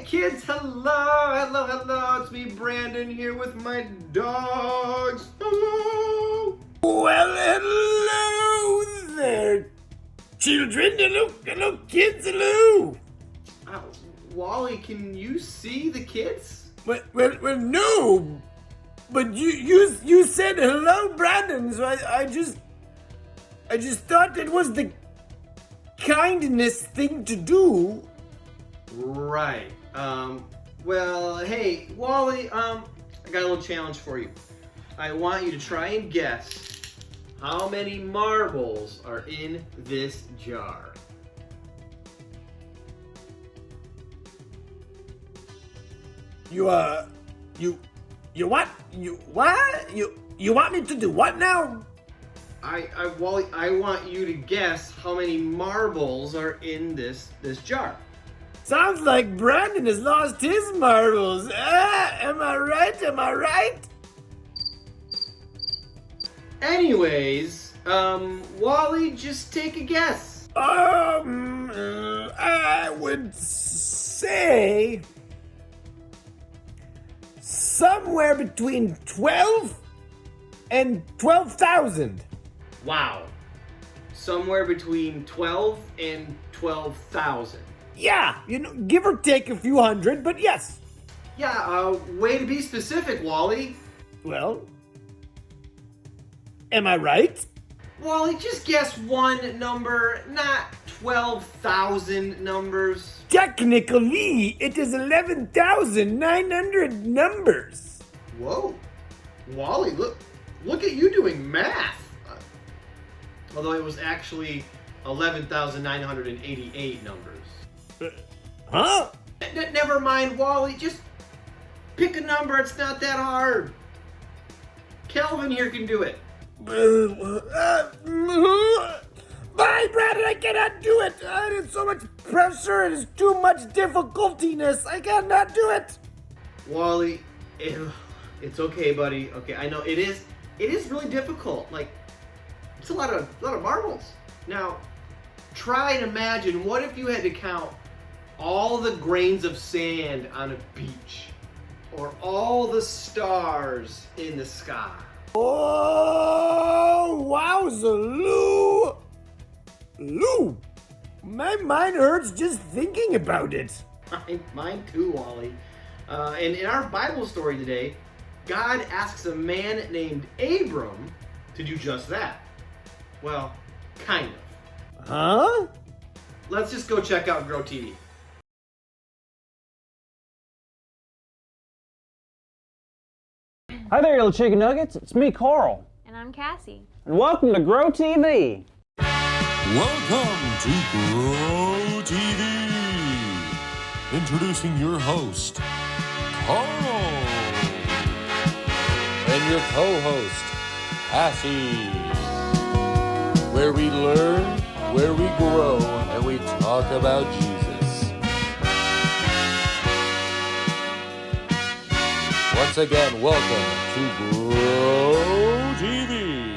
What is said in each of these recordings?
kids, hello, it's me Brandon here with my dogs, hello! Well, hello there, children, hello kids, hello! Wally, can you see the kids? Well, no, but you said hello, Brandon, so I just thought it was the kindness thing to do. Right, well, hey, Wally, I got a little challenge for you. I want you to try and guess how many marbles are in this jar. You want me to do what now? Wally, I want you to guess how many marbles are in this jar. Sounds like Brandon has lost his marbles. Am I right? Anyways, Wally, just take a guess. I would say somewhere between 12 and 12,000. Wow. Somewhere between 12 and 12,000. Yeah, give or take a few hundred, but yes. Yeah, way to be specific, Wally. Well, am I right? Wally, just guess one number, not 12,000 numbers. Technically, it is 11,900 numbers. Whoa. Wally, look at you doing math. Although it was actually 11,988 numbers. Huh? Never mind, Wally. Just pick a number. It's not that hard. Kelvin here can do it. Bye, Brandon. I cannot do it. It is so much pressure. It is too much difficultiness. I cannot do it. Wally, it's okay, buddy. Okay, I know it is really difficult. Like, it's a lot of marbles. Now, try and imagine, what if you had to count all the grains of sand on a beach, or all the stars in the sky? Oh, wowza, Lou! My mind hurts just thinking about it. Mine too, Wally. And in our Bible story today, God asks a man named Abram to do just that. Well, kind of. Huh? Let's just go check out Grow TV. Hi there, little chicken nuggets. It's me, Carl. And I'm Cassie. And welcome to Grow TV. Welcome to Grow TV. Introducing your host, Carl. And your co-host, Cassie. Where we learn, where we grow, and we talk about Jesus. Once again, welcome to Grow TV.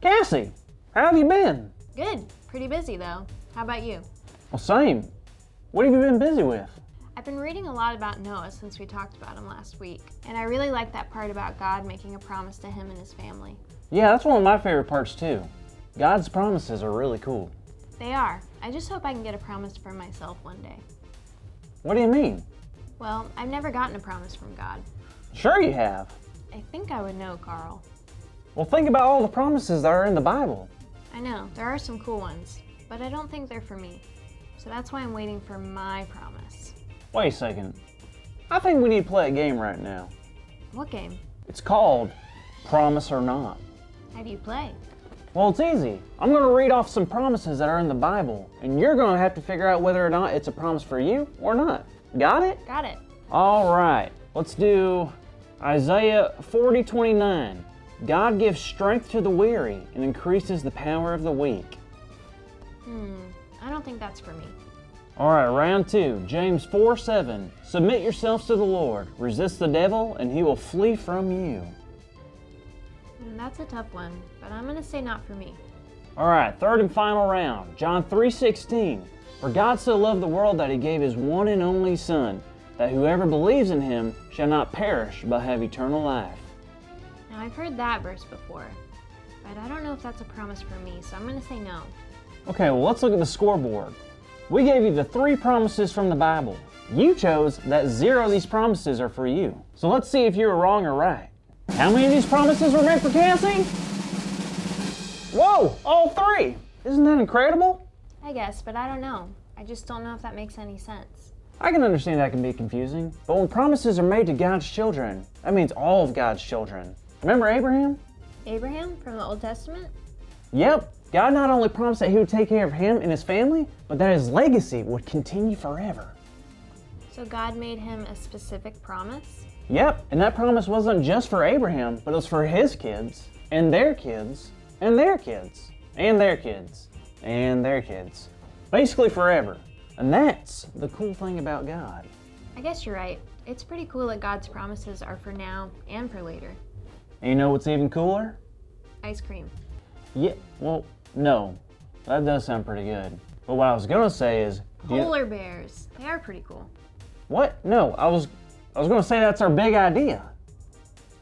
Cassie, how have you been? Good. Pretty busy, though. How about you? Well, same. What have you been busy with? I've been reading a lot about Noah since we talked about him last week, and I really like that part about God making a promise to him and his family. Yeah, that's one of my favorite parts, too. God's promises are really cool. They are. I just hope I can get a promise for myself one day. What do you mean? Well, I've never gotten a promise from God. Sure you have. I think I would know, Carl. Well, think about all the promises that are in the Bible. I know, there are some cool ones, but I don't think they're for me. So that's why I'm waiting for my promise. Wait a second. I think we need to play a game right now. What game? It's called Promise or Not. How do you play? Well, it's easy. I'm going to read off some promises that are in the Bible, and you're going to have to figure out whether or not it's a promise for you or not. Got it? Got it. All right. Let's do Isaiah 40:29. God gives strength to the weary and increases the power of the weak. I don't think that's for me. All right, round 2. James 4:7. Submit yourselves to the Lord. Resist the devil, and he will flee from you. That's a tough one, but I'm going to say not for me. All right, third and final round. John 3:16. For God so loved the world that he gave his one and only Son, that whoever believes in him shall not perish but have eternal life. Now, I've heard that verse before, but I don't know if that's a promise for me, so I'm going to say no. Okay, well, let's look at the scoreboard. We gave you the 3 promises from the Bible. You chose that 0 of these promises are for you. So let's see if you were wrong or right. How many of these promises were meant for Cassie? Whoa, all 3! Isn't that incredible? I guess, but I don't know. I just don't know if that makes any sense. I can understand that can be confusing, but when promises are made to God's children, that means all of God's children. Remember Abraham? Abraham from the Old Testament? Yep. God not only promised that he would take care of him and his family, but that his legacy would continue forever. So God made him a specific promise? Yep, and that promise wasn't just for Abraham, but it was for his kids, and their kids, and their kids, and their kids, and their kids. Basically forever. And that's the cool thing about God. I guess you're right. It's pretty cool that God's promises are for now and for later. And you know what's even cooler? Ice cream. Yeah, well, no. That does sound pretty good. But what I was gonna say is... Polar bears. They are pretty cool. What? No, I was gonna say that's our big idea.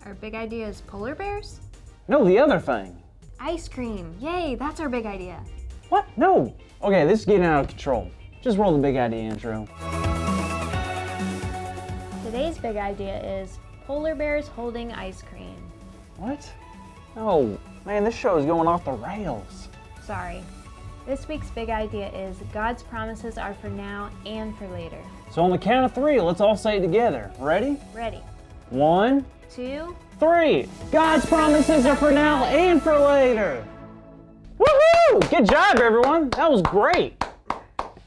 Our big idea is polar bears? No, the other thing. Ice cream. Yay, that's our big idea. What? No. Okay, this is getting out of control. Just roll the big idea intro. Today's big idea is polar bears holding ice cream. What? Oh, man, this show is going off the rails. Sorry. This week's big idea is God's promises are for now and for later. So on the count of 3, let's all say it together. Ready? Ready. 1, 2. 3. God's promises are for now and for later. Woohoo! Good job, everyone. That was great.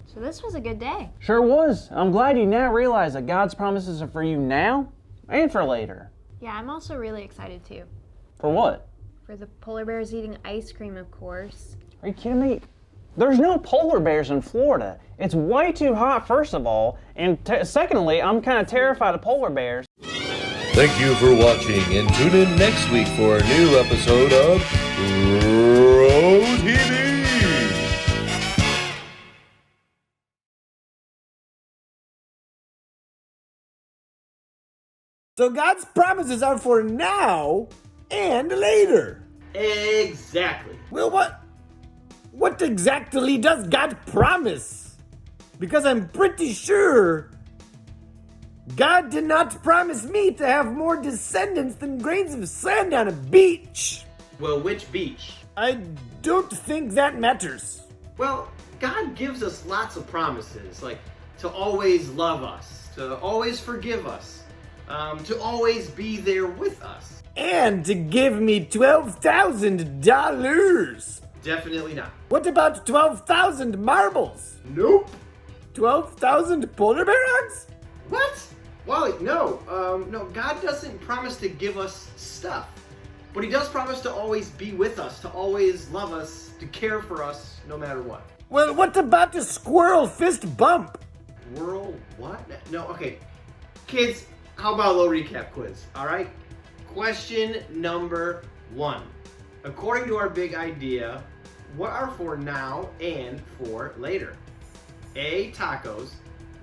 So this was a good day. Sure was. I'm glad you now realize that God's promises are for you now and for later. Yeah, I'm also really excited too. For what? For the polar bears eating ice cream, of course. Are you kidding me? There's no polar bears in Florida. It's way too hot, first of all, and secondly, I'm kind of terrified of polar bears. Thank you for watching, and tune in next week for a new episode of Row TV. So God's promises are for now and later. Exactly. Well, what exactly does God promise? Because I'm pretty sure God did not promise me to have more descendants than grains of sand on a beach. Well, which beach? I don't think that matters. Well, God gives us lots of promises, like to always love us, to always forgive us, to always be there with us. And to give me $12,000. Definitely not. What about 12,000 marbles? Nope. 12,000 polar bear hugs? What? Wally, no. No, God doesn't promise to give us stuff. But he does promise to always be with us, to always love us, to care for us, no matter what. Well, what about a squirrel fist bump? Squirrel what? No, okay. Kids, how about a little recap quiz, all right? Question number 1. According to our big idea, what are for now and for later? A, tacos.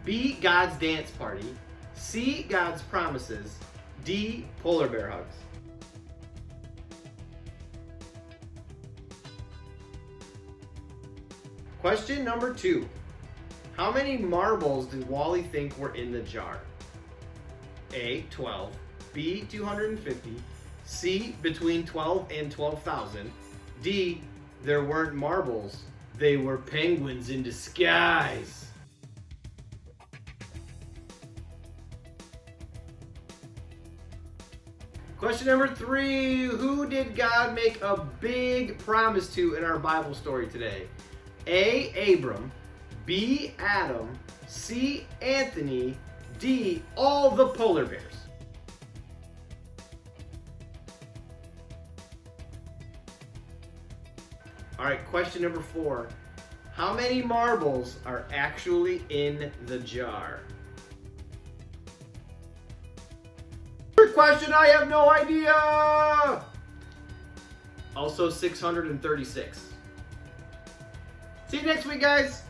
B, God's dance party. C, God's promises. D, polar bear hugs. Question number 2. How many marbles did Wally think were in the jar? A, 12. B, 250. C, between 12 and 12,000. D, there weren't marbles. They were penguins in disguise. Question number 3. Who did God make a big promise to in our Bible story today? A, Abram. B, Adam. C, Anthony. D, all the polar bears. All right, question number 4. How many marbles are actually in the jar? Good question, I have no idea! Also 636. See you next week, guys!